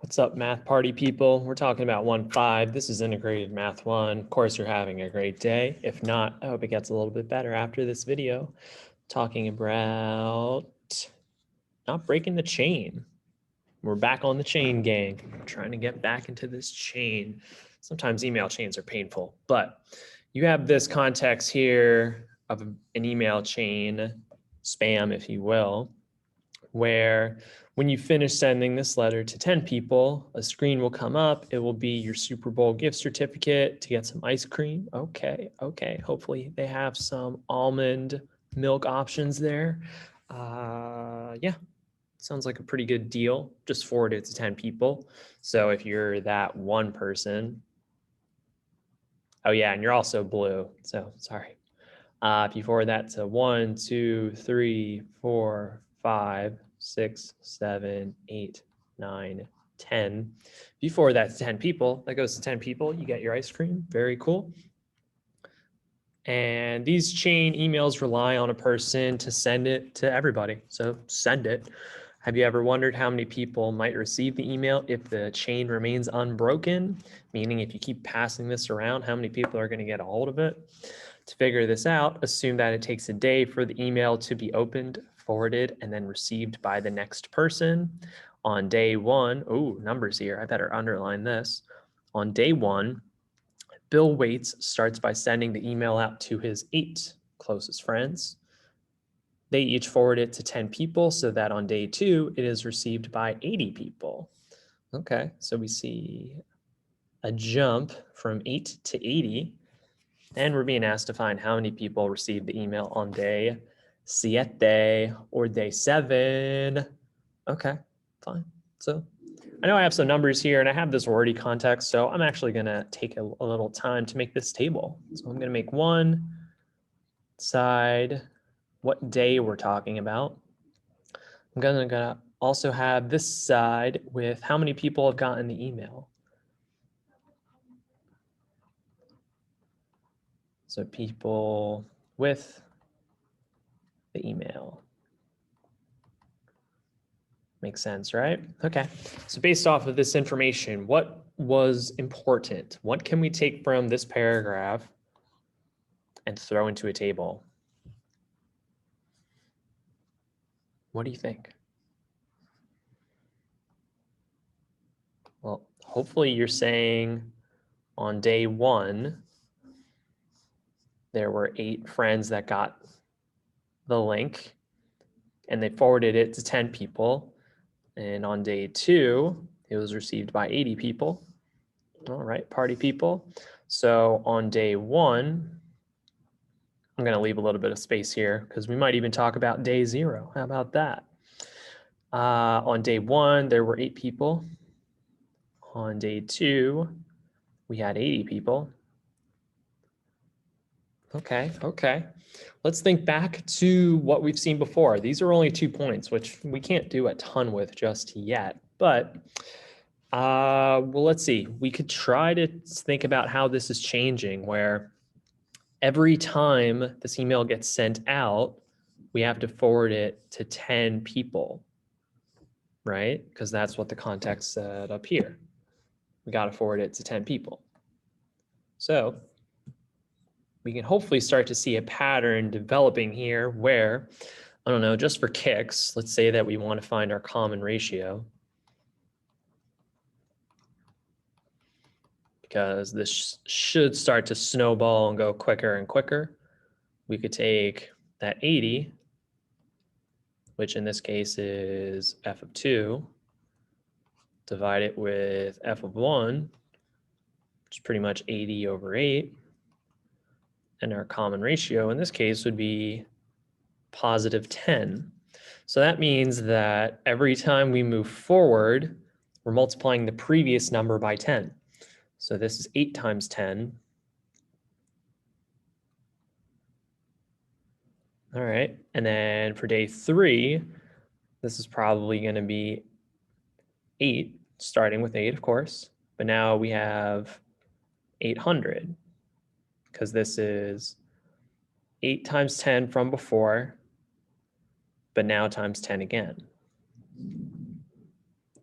What's up, math party people? We're talking about 1.5. This is integrated math 1. Of course, you're having a great day. If not, I hope it gets a little bit better after this video. Talking about not breaking the chain. We're back on the chain, gang. We're trying to get back into this chain. Sometimes email chains are painful, but you have this context here of an email chain, spam, if you will, where when you finish sending this letter to 10 people, a screen will come up. It will be your Super Bowl gift certificate to get some ice cream. Okay. Hopefully they have some almond milk options there. Yeah, sounds like a pretty good deal. Just forward it to 10 people. So if you're that one person, oh yeah, and you're also blue. So sorry. If you forward that to 1, 2, 3, 4, 5, 6, 7, 8, 9, 10. If you forward that to 10 people, that goes to 10 people, you get your ice cream. Very cool. And these chain emails rely on a person to send it to everybody. So send it. Have you ever wondered how many people might receive the email if the chain remains unbroken? Meaning if you keep passing this around, how many people are going to get a hold of it? To figure this out, assume that it takes a day for the email to be opened, forwarded, and then received by the next person. On day one, oh, numbers here, I better underline this. On day one, Bill Waits starts by sending the email out to his 8 closest friends. They each forward it to 10 people so that on day 2, it is received by 80 people. Okay, so we see a jump from 8 to 80. And we're being asked to find how many people received the email on day 7 or day 7. Okay, fine. So I know I have some numbers here and I have this wordy context, so I'm actually going to take a little time to make this table. So I'm going to make one side what day we're talking about. I'm going to also have this side with how many people have gotten the email. So people with the email. Makes sense, right? Okay. So based off of this information, what was important? What can we take from this paragraph and throw into a table? What do you think? Well, hopefully you're saying on day 1, there were 8 friends that got the link and they forwarded it to 10 people. And on day 2, it was received by 80 people. All right, party people. So on day 1, I'm going to leave a little bit of space here because we might even talk about day 0. How about that? On day 1, there were 8 people. On day 2, we had 80 people. Okay. Let's think back to what we've seen before. These are only 2 points, which we can't do a ton with just yet. But, well, let's see. We could try to think about how this is changing, where every time this email gets sent out, we have to forward it to 10 people, right? Because that's what the context said up here. We got to forward it to 10 people. So we can hopefully start to see a pattern developing here where, I don't know, just for kicks, let's say that we want to find our common ratio. Because this should start to snowball and go quicker and quicker. We could take that 80, which in this case is f of 2, divide it with f of 1, which is pretty much 80 over 8. And our common ratio in this case would be positive 10. So that means that every time we move forward, we're multiplying the previous number by 10. So this is 8 times 10. All right, and then for day 3, this is probably going to be 8, starting with 8, of course. But now we have 800, because this is 8 times 10 from before, but now times 10 again.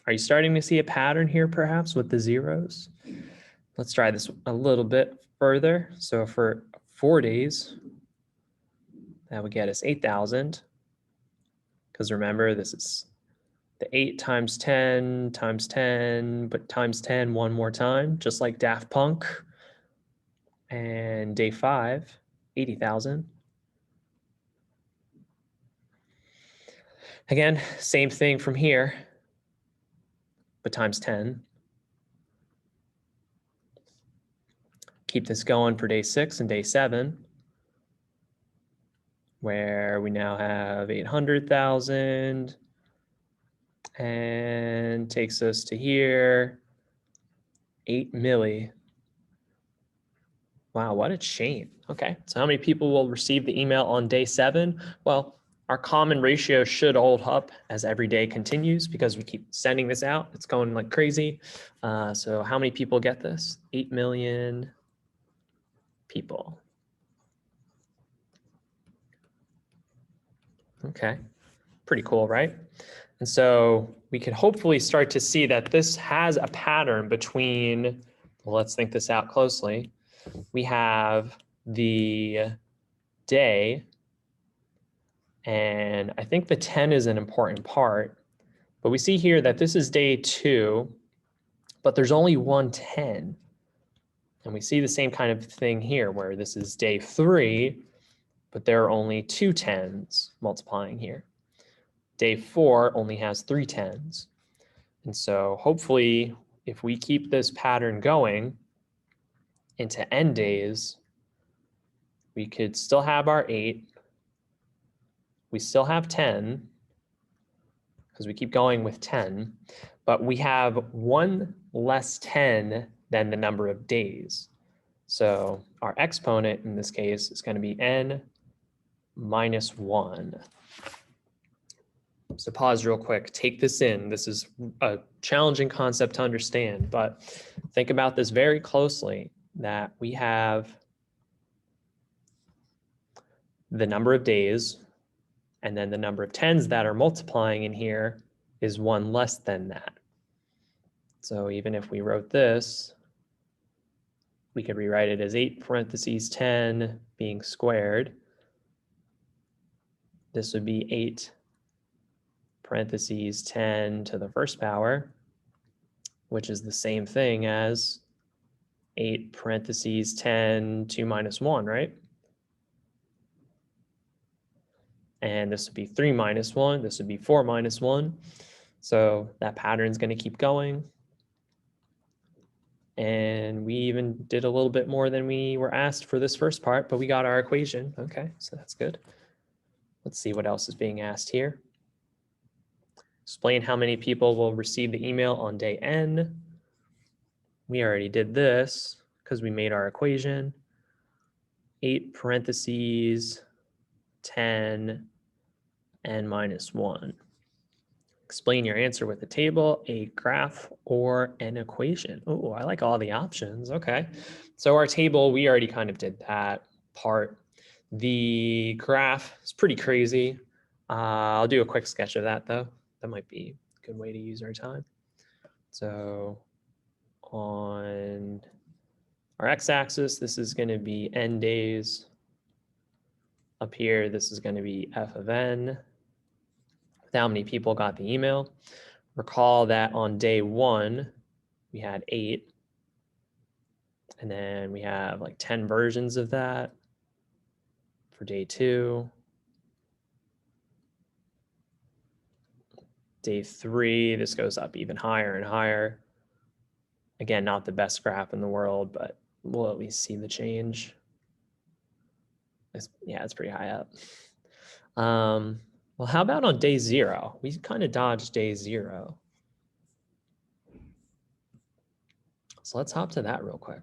Are you starting to see a pattern here perhaps with the zeros? Let's try this a little bit further. So for 4 days, that would get us 8,000. Because remember, this is the 8 times 10 times 10, but times 10 one more time, just like Daft Punk. And day 5, 80,000. Again, same thing from here, but times 10. Keep this going for day 6 and day 7, where we now have 800,000 and takes us to here, 8 milli. Wow, what a chain. Okay, so how many people will receive the email on day 7? Well, our common ratio should hold up as every day continues because we keep sending this out. It's going like crazy. So how many people get this? 8 million people. Okay, pretty cool, right? And so we can hopefully start to see that this has a pattern between, well, let's think this out closely. We have the day, and I think the 10 is an important part, but we see here that this is day 2, but there's only one 10. And we see the same kind of thing here where this is day 3, but there are only 2 10s multiplying here. Day 4 only has 3 10s. And so hopefully if we keep this pattern going into n days, we could still have our 8. We still have 10 because we keep going with 10, but we have 1 less 10 than the number of days. So our exponent in this case is going to be n minus 1. So pause real quick, take this in. This is a challenging concept to understand, but think about this very closely, that we have the number of days, and then the number of 10s that are multiplying in here is 1 less than that. So even if we wrote this, we could rewrite it as 8 parentheses 10 being squared. This would be 8 parentheses 10 to the first power, which is the same thing as 8 parentheses 10 2 minus 1, right? And this would be 3 minus 1. This would be 4 minus 1. So that pattern is going to keep going. And we even did a little bit more than we were asked for this first part, but we got our equation. Okay, so that's good. Let's see what else is being asked here. Explain how many people will receive the email on day n. We already did this because we made our equation. 8 parentheses 10 n minus 1. Explain your answer with a table, a graph, or an equation. Oh, I like all the options. Okay. So our table, we already kind of did that part. The graph is pretty crazy. I'll do a quick sketch of that though. That might be a good way to use our time. So on our x-axis, this is going to be n days. Up here, this is going to be f of n. How many people got the email. Recall that on day 1, we had 8. And then we have like 10 versions of that for day 2. Day 3, this goes up even higher and higher. Again, not the best graph in the world, but we'll at least see the change. Yeah, it's pretty high up. Well, how about on day 0? We kind of dodged day 0. So let's hop to that real quick.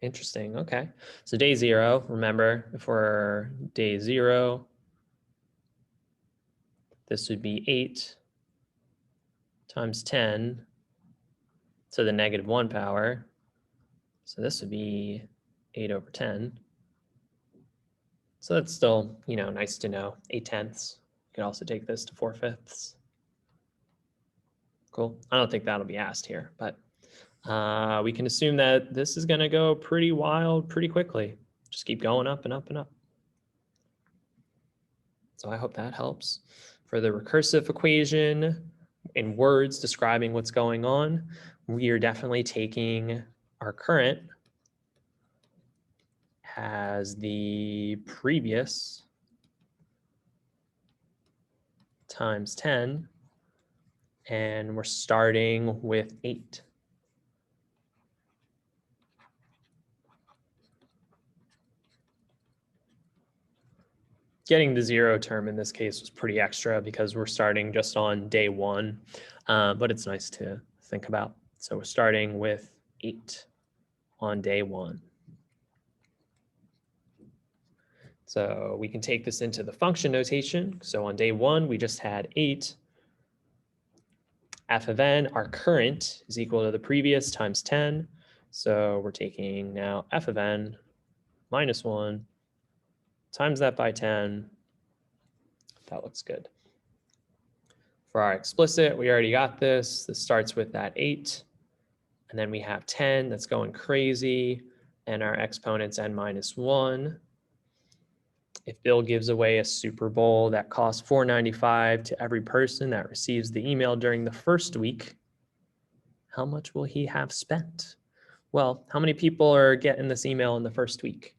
Interesting. Okay. So day 0, remember, if we're day 0, this would be 8 times 10 to the negative 1 power. So this would be 8 over 10. So that's still, nice to know, 8 tenths. You can also take this to 4/5. Cool. I don't think that'll be asked here, but we can assume that this is going to go pretty wild pretty quickly. Just keep going up and up and up. So I hope that helps. For the recursive equation, in words describing what's going on, we are definitely taking our current as the previous times 10, and we're starting with 8. Getting the 0 term in this case was pretty extra because we're starting just on day 1, but it's nice to think about. So we're starting with 8 on day 1. So we can take this into the function notation. So on day 1, we just had 8. F of n, our current, is equal to the previous times 10. So we're taking now f of n minus 1 times that by 10. That looks good. For our explicit, we already got this. This starts with that 8. And then we have 10 that's going crazy. And our exponent's n minus 1. If Bill gives away a Super Bowl that costs $4.95 to every person that receives the email during the first week, how much will he have spent? Well, how many people are getting this email in the first week?